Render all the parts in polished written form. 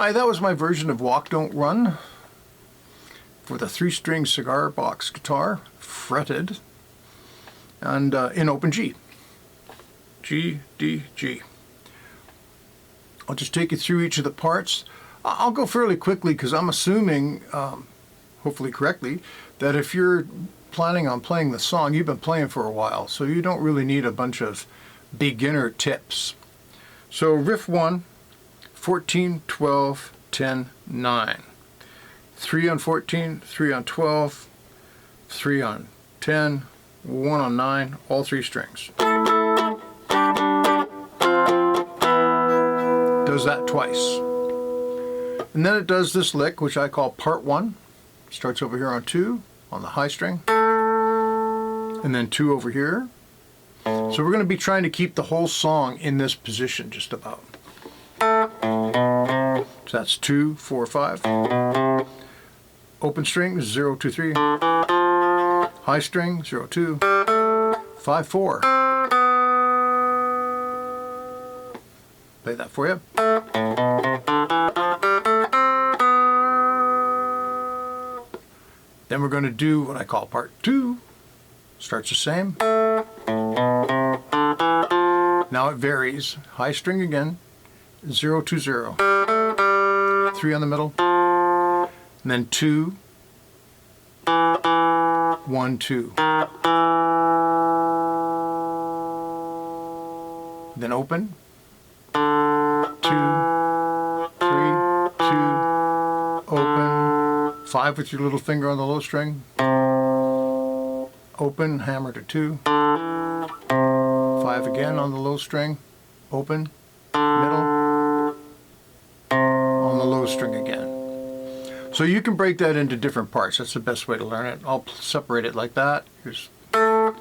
Hi, that was my version of Walk Don't Run for the 3-string Cigar box guitar, fretted, and in open G. G, D, G. I'll just take you through each of the parts. I'll go fairly quickly because I'm assuming, hopefully correctly, that if you're planning on playing the song, you've been playing for a while, so you don't really need a bunch of beginner tips. So riff 1, 14, 12, 10, 9. 3 on 14, 3 on 12, 3 on 10, 1 on 9, all 3 strings. Does that twice. And then it does this lick, which I call part 1. Starts over here on 2, on the high string, and then 2 over here. So we're going to be trying to keep the whole song in this position, just about. So that's 2, 4, 5. Open string, 0, 2, 3. High string, 0, 2. 5, 4. Play that for you. Then we're going to do what I call part 2. Starts the same. Now it varies. High string again, 0, 2, 0. 3 on the middle. And then 2, 1, 2. Then open. 2, 3, 2, open. 5 with your little finger on the low string. Open, hammer to 2. 5 again on the low string. Open, middle, on the low string again. So you can break that into different parts. That's the best way to learn it. I'll separate it like that. Here's. So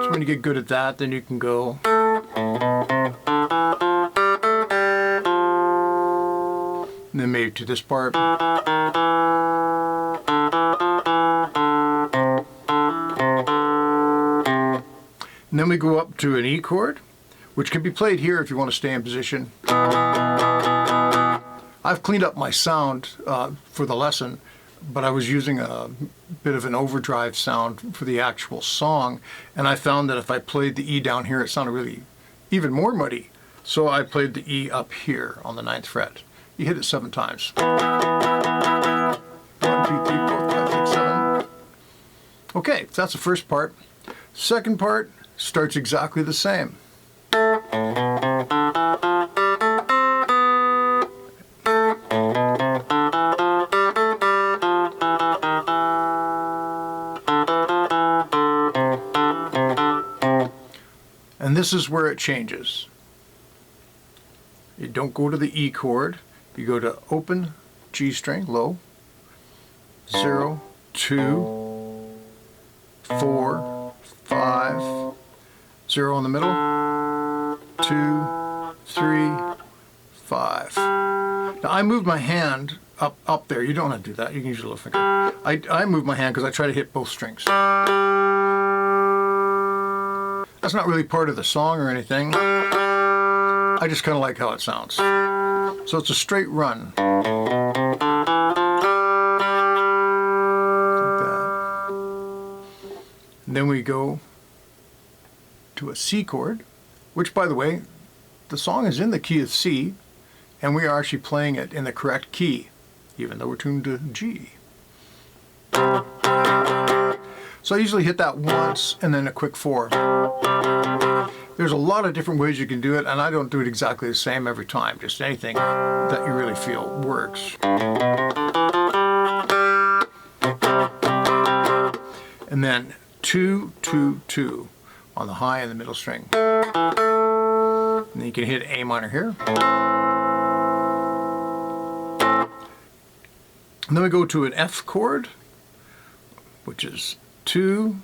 when you get good at that, then you can go. And then maybe to this part. And then we go up to an E chord, which can be played here if you want to stay in position. I've cleaned up my sound for the lesson, but I was using a bit of an overdrive sound for the actual song, and I found that if I played the E down here, it sounded really even more muddy. So I played the E up here on the 9th fret. You hit it 7 times. 1, 2, 3, 4, 5, 6, 7. Okay, so that's the first part. Second part starts exactly the same. And this is where it changes. You don't go to the E chord. You go to open G string, low, 0, 2, 4, 5, 0 in the middle, 2, 3, 5. Now I moved my hand up there. You don't have to do that. You can use your little finger. I move my hand because I try to hit both strings. That's not really part of the song or anything. I just kind of like how it sounds. So it's a straight run. Like that. And then we go to a C chord, which, by the way, the song is in the key of C, and we are actually playing it in the correct key, even though we're tuned to G. So I usually hit that once and then a quick 4. There's a lot of different ways you can do it, and I don't do it exactly the same every time, just anything that you really feel works. And then 2, 2, 2 on the high and the middle string. And then you can hit A minor here. And then we go to an F chord, which is 2,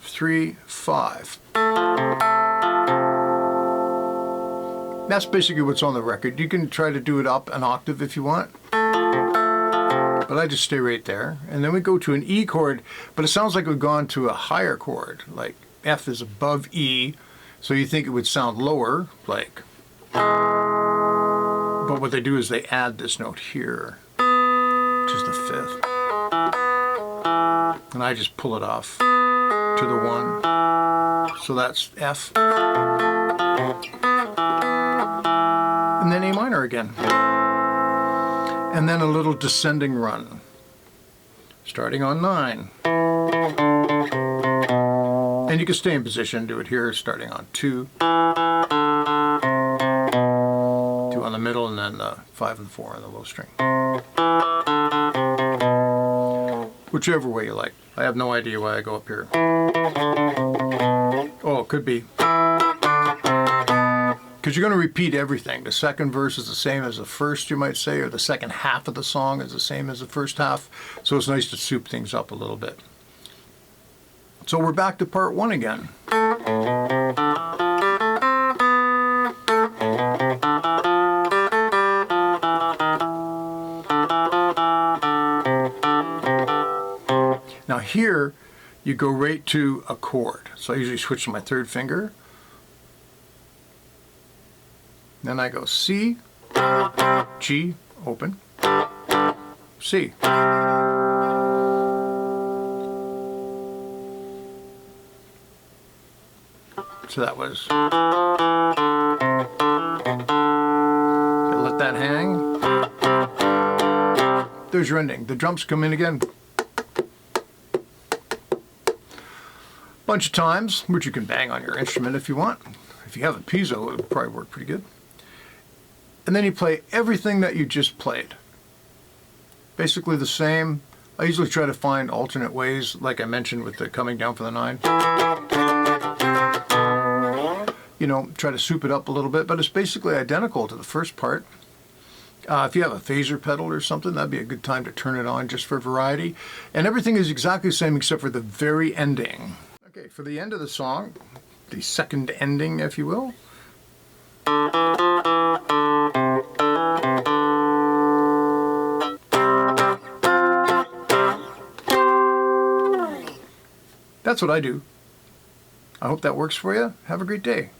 3, 5. That's basically what's on the record. You can try to do it up an octave if you want, but I just stay right there. And then we go to an E chord, but it sounds like we've gone to a higher chord, like F is above E, so you think it would sound lower, like But what they do is they add this note here, which is the 5th. And I just pull it off to the 1. So that's F. And then A minor again. And then a little descending run, starting on 9. And you can stay in position, do it here, starting on 2. 2 on the middle, and then 5 and 4 on the low string. Whichever way you like. I have no idea why I go up here. Oh, it could be. Because you're going to repeat everything. The second verse is the same as the first, you might say, or the second half of the song is the same as the first half. So it's nice to soup things up a little bit. So we're back to part 1 again. Now here, you go right to a chord. So I usually switch to my 3rd finger. Then I go C, G, open, C. So that was, let that hang. There's your ending. The drums come in again. Bunch of times, which you can bang on your instrument if you want. If you have a piezo, it would probably work pretty good. And then you play everything that you just played. Basically the same. I usually try to find alternate ways, like I mentioned with the coming down for the 9. You know, try to soup it up a little bit, but it's basically identical to the first part. If you have a phaser pedal or something, that'd be a good time to turn it on just for variety. And everything is exactly the same except for the very ending. Okay, for the end of the song, the second ending, if you will. That's what I do. I hope that works for you. Have a great day.